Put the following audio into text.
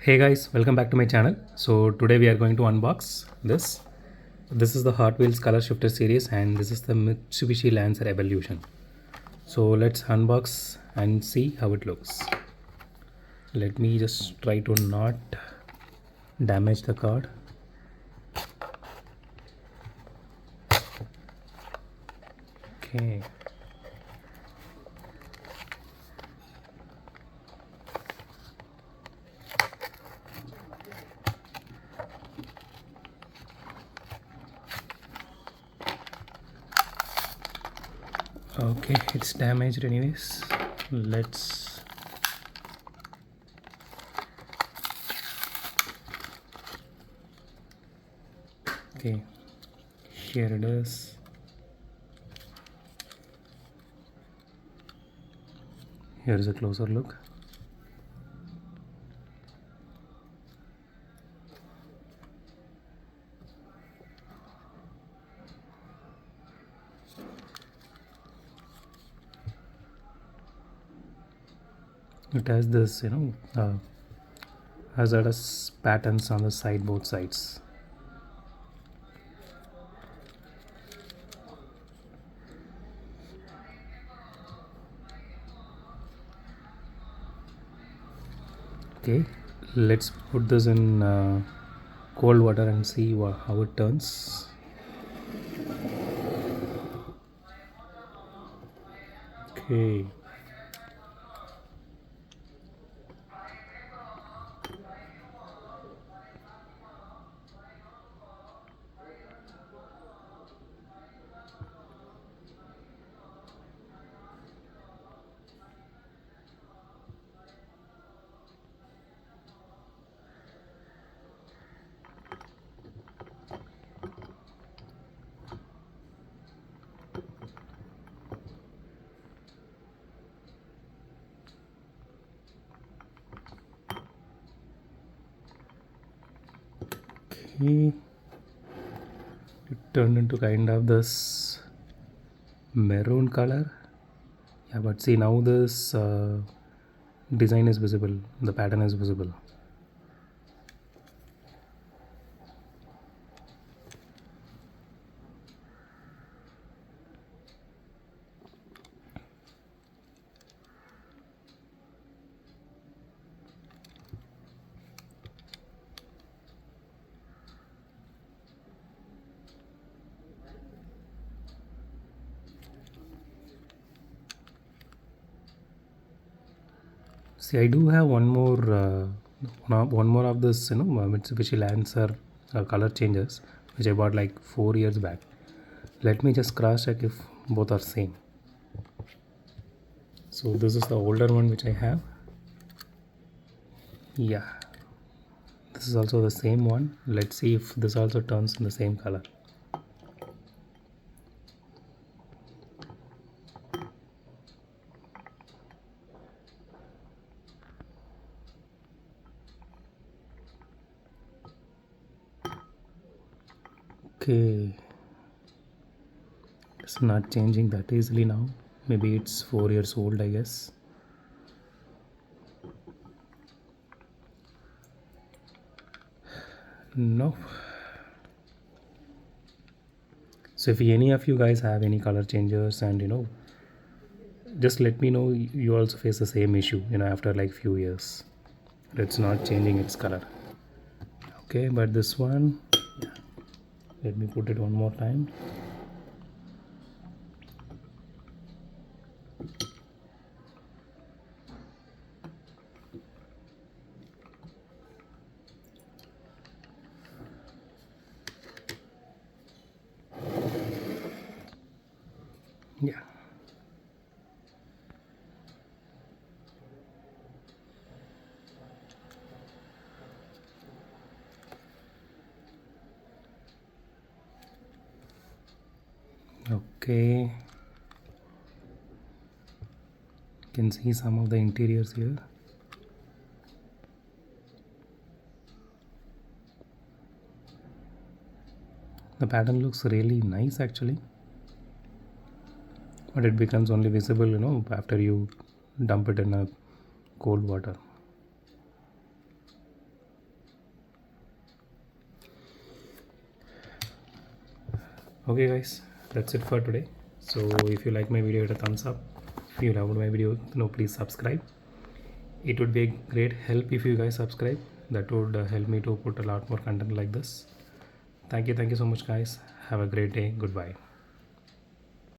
Hey guys, welcome back to my channel. So today we are going to unbox this. This is the Hotwheels color shifter series and this is the Mitsubishi Lancer Evolution. So let's unbox and see how it looks. Let me just try to not damage the card. Okay. Okay, it's damaged anyways. Let's okay, here it is. Here is a closer look. It has this, hazardous patterns on the side, both sides. Okay, let's put this in cold water and see how it turns. Okay, okay. It turned into kind of this maroon color. Yeah, but see now this design is visible, the pattern is visible. See, I do have one more of this, Mitsubishi Lancer color changes, which I bought like 4 years back. Let me just cross check if both are same. So this is the older one which I have. Yeah, this is also the same one. Let's see if this also turns in the same color. Okay, it's not changing that easily now. Maybe it's 4 years old, I guess. No. So if any of you guys have any color changes and just let me know you also face the same issue after like few years it's not changing its color. Okay, but this one, let me put it one more time. Yeah, okay, you can see some of the interiors here. The pattern looks really nice actually, but it becomes only visible after you dump it in a cold water. Okay guys, that's it for today. So if you like my video, hit a thumbs up. If you loved my video, please subscribe. It would be a great help if you guys subscribe. That would help me to put a lot more content like this. Thank you so much guys. Have a great day. Goodbye.